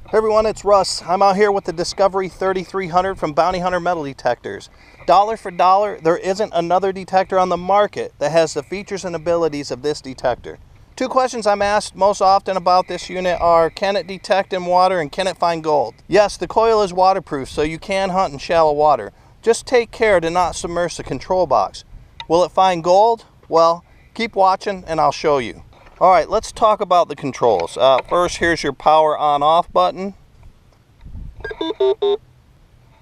Hey everyone, it's Russ. I'm out here with the Discovery 3300 from Bounty Hunter Metal Detectors. Dollar for dollar, there isn't another detector on the market that has the features and abilities of this detector. Two questions I'm asked most often about this unit are, can it detect in water and can it find gold? Yes, the coil is waterproof, so you can hunt in shallow water. Just take care to not submerge the control box. Will it find gold? Well, keep watching and I'll show you. Alright, let's talk about the controls. First, here's your power on-off button.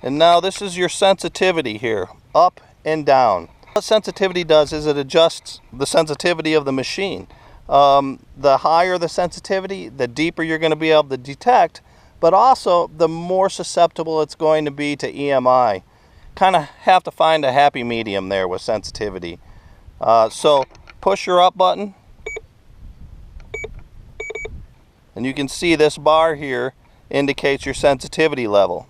And now this is your sensitivity here, up and down. What sensitivity does is it adjusts the sensitivity of the machine. The higher the sensitivity, the deeper you're going to be able to detect, but also the more susceptible it's going to be to EMI. Kind of have to find a happy medium there with sensitivity. So push your up button. And you can see this bar here indicates your sensitivity level.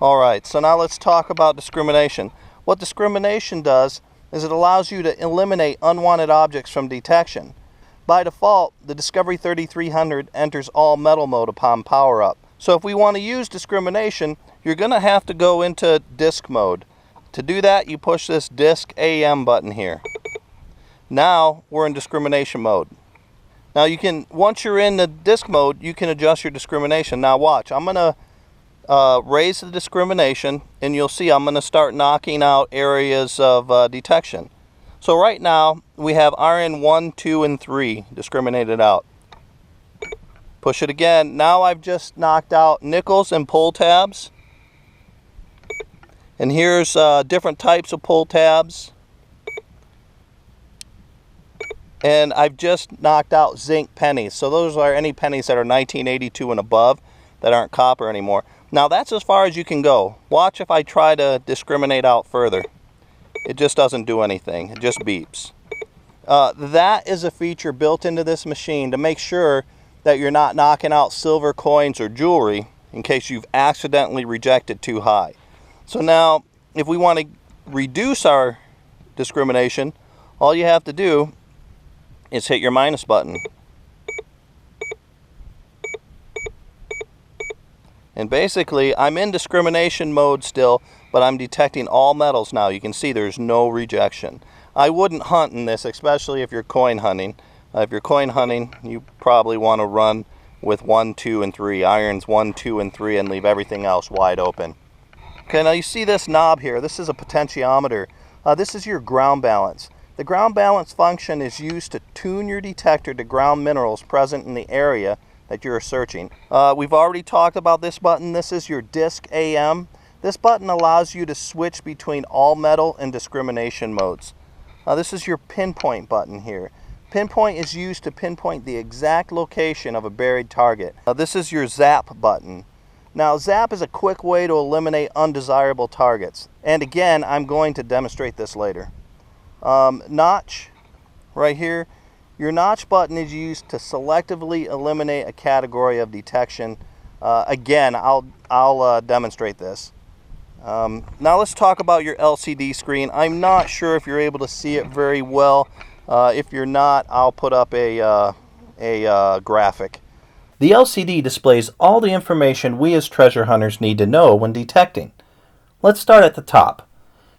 Alright, so now let's talk about discrimination. What discrimination does is it allows you to eliminate unwanted objects from detection. By default, the Discovery 3300 enters all metal mode upon power up. So if we want to use discrimination, you're going to have to go into disc mode. To do that, you push this disc AM button here. Now we're in discrimination mode. Now you can, once you're in the disc mode, you can adjust your discrimination. Now watch, I'm going to raise the discrimination and you'll see I'm going to start knocking out areas of detection. So right now we have iron 1, 2, and 3 discriminated out. Push it again. Now I've just knocked out nickels and pull tabs. And here's different types of pull tabs. And I've just knocked out zinc pennies. So those are any pennies that are 1982 and above that aren't copper anymore. Now that's as far as you can go. Watch if I try to discriminate out further. It just doesn't do anything. It just beeps. That is a feature built into this machine to make sure that you're not knocking out silver coins or jewelry in case you've accidentally rejected too high. So now if we want to reduce our discrimination, all you have to do is hit your minus button. And basically, I'm in discrimination mode still, but I'm detecting all metals now. You can see there's no rejection. I wouldn't hunt in this, especially if you're coin hunting. If you're coin hunting, you probably want to run with 1, 2, and 3. Irons 1, 2, and 3 and leave everything else wide open. Okay, now you see this knob here. This is a potentiometer. This is your ground balance. The ground balance function is used to tune your detector to ground minerals present in the area that you're searching. We've already talked about this button. This is your disc AM. This button allows you to switch between all metal and discrimination modes. This is your pinpoint button here. Pinpoint is used to pinpoint the exact location of a buried target. This is your zap button. Now zap is a quick way to eliminate undesirable targets. And again, I'm going to demonstrate this later. Notch right here. Your notch button is used to selectively eliminate a category of detection. Again, I'll demonstrate this. Now let's talk about your LCD screen. I'm not sure if you're able to see it very well. If you're not, I'll put up a graphic. The LCD displays all the information we as treasure hunters need to know when detecting. Let's start at the top.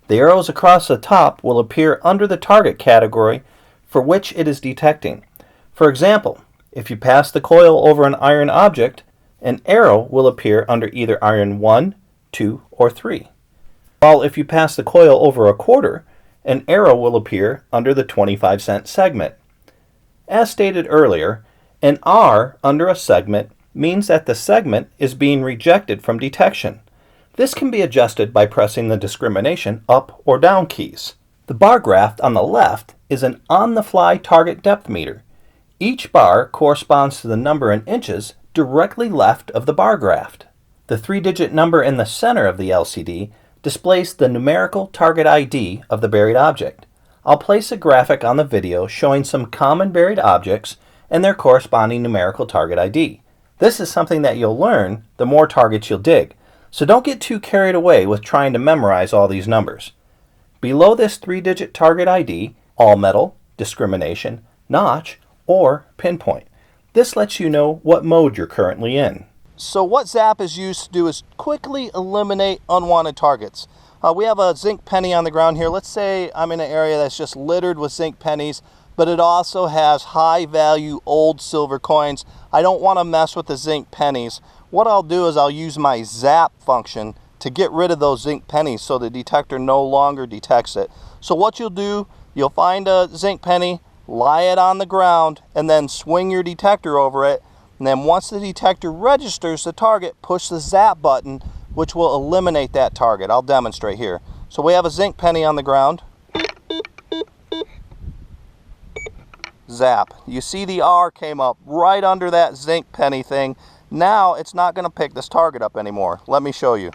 The arrows across the top will appear under the target category for which it is detecting. For example, if you pass the coil over an iron object, an arrow will appear under either iron 1, 2, or 3. While if you pass the coil over a quarter, an arrow will appear under the 25-cent segment. As stated earlier, an R under a segment means that the segment is being rejected from detection. This can be adjusted by pressing the discrimination up or down keys. The bar graph on the left is an on-the-fly target depth meter. Each bar corresponds to the number in inches directly left of the bar graph. The 3-digit number in the center of the LCD displays the numerical target ID of the buried object. I'll place a graphic on the video showing some common buried objects and their corresponding numerical target ID. This is something that you'll learn the more targets you'll dig. So don't get too carried away with trying to memorize all these numbers. Below this 3-digit target ID, all metal, discrimination, notch, or pinpoint. This lets you know what mode you're currently in. So what zap is used to do is quickly eliminate unwanted targets. We have a zinc penny on the ground here. Let's say I'm in an area that's just littered with zinc pennies, but it also has high value old silver coins. I don't want to mess with the zinc pennies. What I'll do is I'll use my zap function to get rid of those zinc pennies so the detector no longer detects it. So what you'll do, you'll find a zinc penny, lie it on the ground, and then swing your detector over it. And then once the detector registers the target, push the zap button, which will eliminate that target. I'll demonstrate here. So we have a zinc penny on the ground. Zap. You see the R came up right under that zinc penny thing. Now it's not going to pick this target up anymore. Let me show you.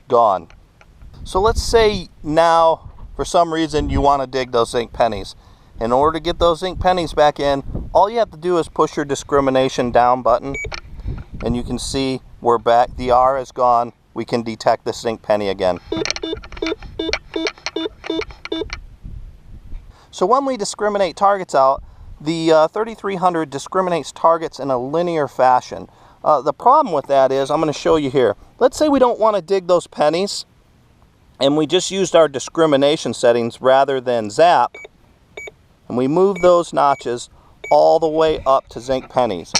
Gone. So let's say now for some reason you want to dig those zinc pennies. In order to get those zinc pennies back in, all you have to do is push your discrimination down button, and you can see we're back. The R is gone. We can detect the zinc penny again. So when we discriminate targets out, the 3300 discriminates targets in a linear fashion. The problem with that is, I'm going to show you here. Let's say we don't want to dig those pennies, and we just used our discrimination settings rather than zap, and we move those notches all the way up to zinc pennies.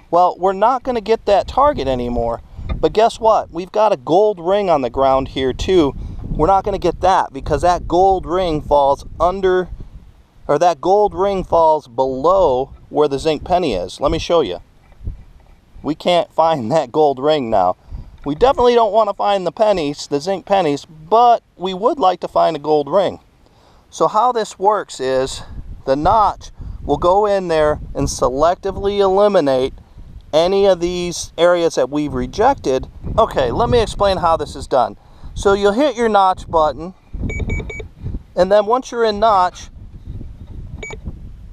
Well, we're not going to get that target anymore, but guess what? We've got a gold ring on the ground here too. We're not going to get that because that gold ring falls under, or that gold ring falls below where the zinc penny is. Let me show you. We can't find that gold ring now. We definitely don't want to find the pennies, the zinc pennies, but we would like to find a gold ring. So how this works is the notch will go in there and selectively eliminate any of these areas that we've rejected. Okay, let me explain how this is done. So you'll hit your notch button, and then once you're in notch,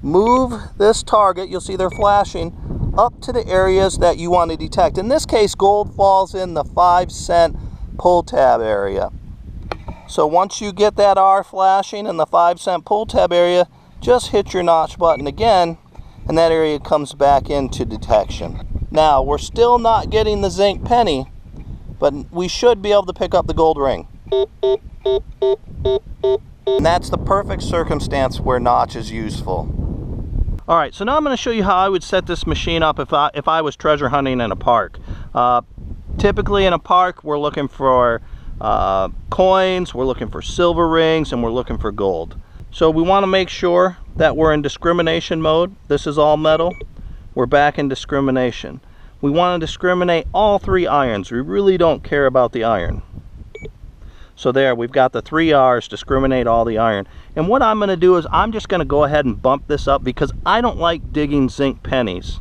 move this target, you'll see they're flashing, up to the areas that you want to detect. In this case, gold falls in the 5-cent pull tab area. So once you get that R flashing in the 5-cent pull tab area, just hit your notch button again, and that area comes back into detection. Now, we're still not getting the zinc penny, but we should be able to pick up the gold ring. And that's the perfect circumstance where notch is useful. Alright, so now I'm going to show you how I would set this machine up if I was treasure hunting in a park. Typically in a park, we're looking for coins, we're looking for silver rings, and we're looking for gold. So we want to make sure that we're in discrimination mode. This is all metal. We're back in discrimination. We want to discriminate all 3 irons. We really don't care about the iron. So there, we've got the 3 R's, discriminate all the iron. And what I'm going to do is I'm just going to go ahead and bump this up because I don't like digging zinc pennies.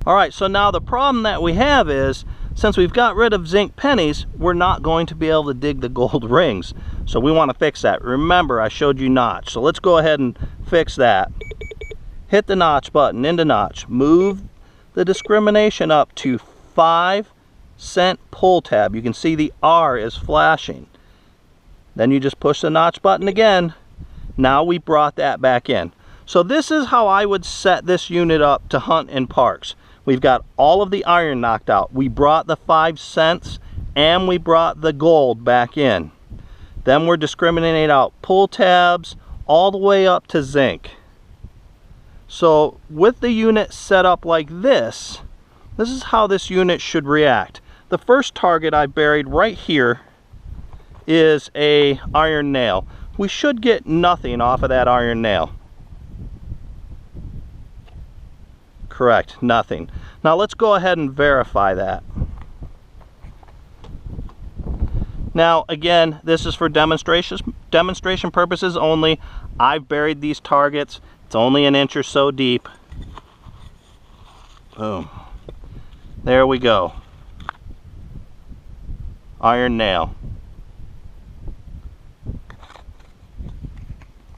Alright, so now the problem that we have is, since we've got rid of zinc pennies, we're not going to be able to dig the gold rings. So we want to fix that. Remember, I showed you notch. So let's go ahead and fix that. Hit the notch button, into notch. Move the discrimination up to 5-cent pull tab. You can see the R is flashing. Then you just push the notch button again. Now we brought that back in. So this is how I would set this unit up to hunt in parks. We've got all of the iron knocked out. We brought the 5 cents and we brought the gold back in. Then we're discriminating out pull tabs all the way up to zinc. So with the unit set up like this, this is how this unit should react. The first target I buried right here is a iron nail. We should get nothing off of that iron nail. Correct, nothing. Now let's go ahead and verify that. Now again, this is for demonstration purposes only. I've buried these targets. It's only an inch or so deep. Boom. There we go. Iron nail.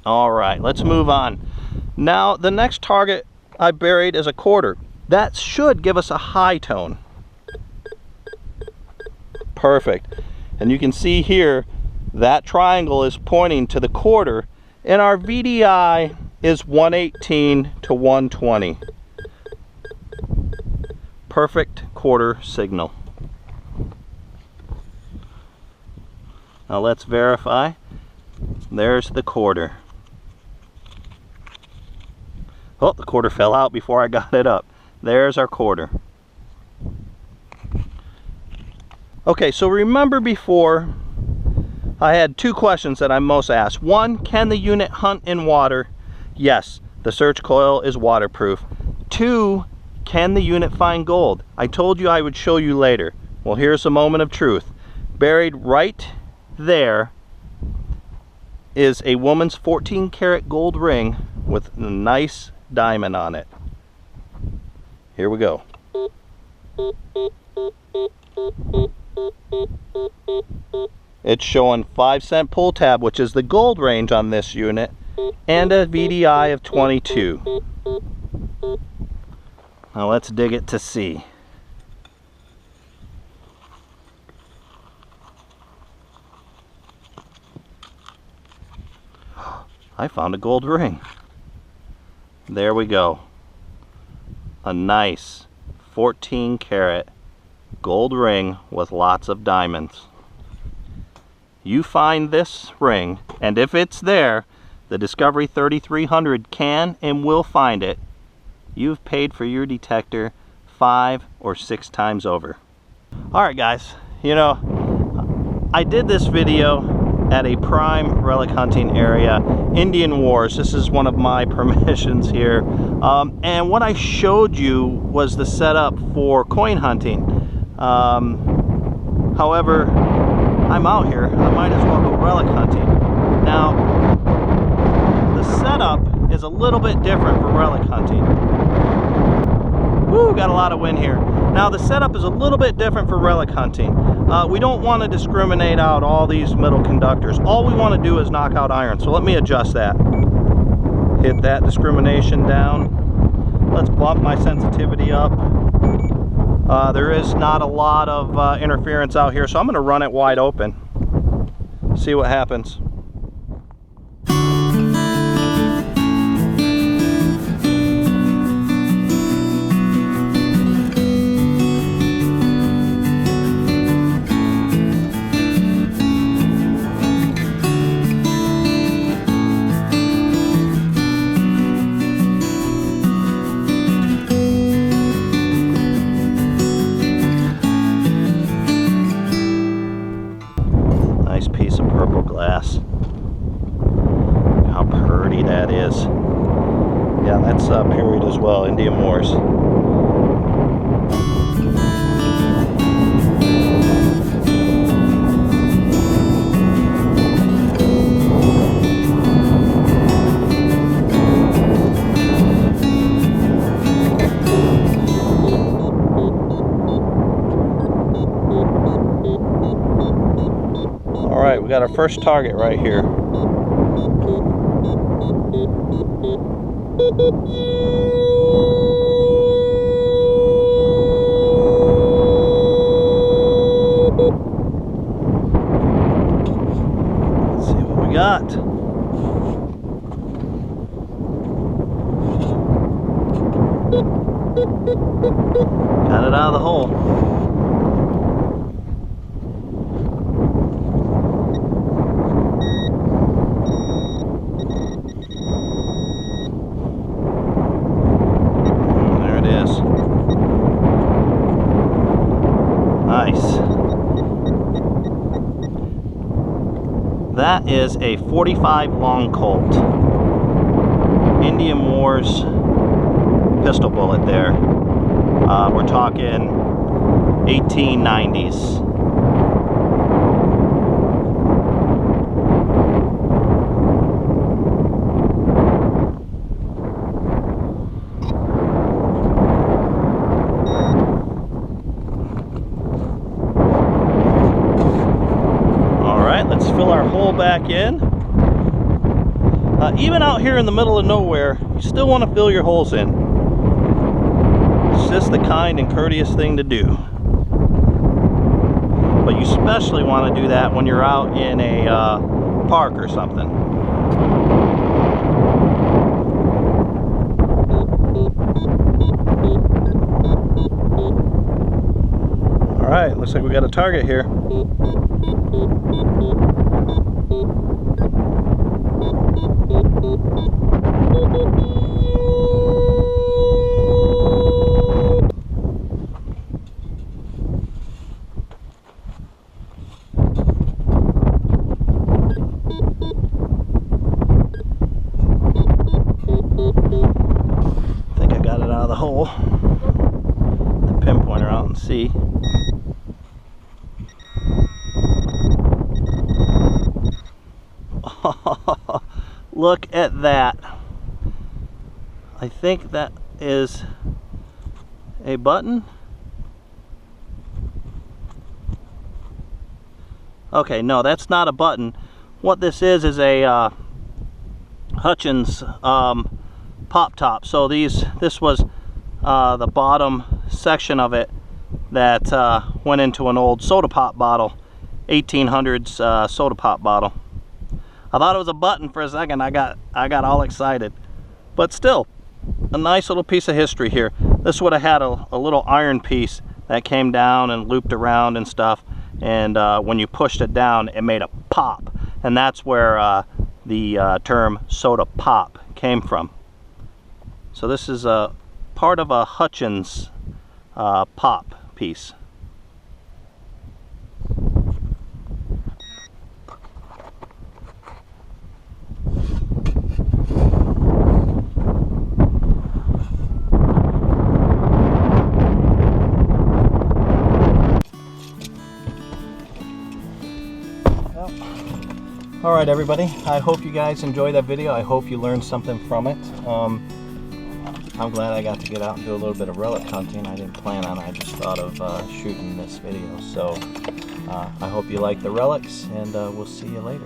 Alright, let's move on. Now the next target I buried is a quarter. That should give us a high tone. Perfect. And you can see here That triangle is pointing to the quarter, and our VDI is 118 to 120. Perfect quarter signal. Now let's verify. There's the quarter. Oh, the quarter fell out before I got it up. There's our quarter. Okay, so remember before I had two questions that I'm most asked. One, can the unit hunt in water? Yes, the search coil is waterproof. Two, can the unit find gold? I told you I would show you later. Well, here's a moment of truth. Buried right there is a woman's 14 karat gold ring with a nice diamond on it. Here we go. It's showing 5-cent pull tab, which is the gold range on this unit, and a VDI of 22. Now let's dig it to see. I found a gold ring. There we go. A nice 14 karat gold ring with lots of diamonds. You find this ring, and if it's there, the Discovery 3300 can and will find it. You've paid for your detector 5 or 6 times over. Alright guys, you know, I did this video at a prime relic hunting area, Indian Wars. This is one of my permissions here. And what I showed you was the setup for coin hunting. However, I'm out here, I might as well go relic hunting. Now, the setup is a little bit different for relic hunting. Woo, got a lot of wind here. Now, the setup is a little bit different for relic hunting. We don't want to discriminate out all these metal conductors. All we want to do is knock out iron. So let me adjust that. Hit that discrimination down. Let's bump my sensitivity up. There is not a lot of interference out here, so I'm going to run it wide open. See what happens. Piece of purple glass. How pretty that is. Yeah, that's period as well, Indian Wars. Alright, we got our first target right here. Let's see what we got. Got it out of the hole. Nice. That is a 45 long Colt. Indian Wars pistol bullet there. We're talking 1890s. Let's fill our hole back in. Even out here in the middle of nowhere, you still want to fill your holes in. It's just the kind and courteous thing to do. But but you especially want to do that when you're out in a park or something. Alright, looks like we got a target here. I think I got it out of the hole. The pinpointer out and see. Look at that. I think that is a button. Okay, no, that's not a button. What this is a Hutchins pop top. So this was the bottom section of it that went into an old soda pop bottle, 1800s soda pop bottle. I thought it was a button for a second. I got all excited, but still a nice little piece of history here. This would have had a little iron piece that came down and looped around and stuff, and when you pushed it down it made a pop, and that's where the term soda pop came from. So this is a part of a Hutchins pop piece. Alright everybody, I hope you guys enjoyed that video. I hope you learned something from it. I'm glad I got to get out and do a little bit of relic hunting. I didn't plan on it, I just thought of shooting this video. So I hope you like the relics, and we'll see you later.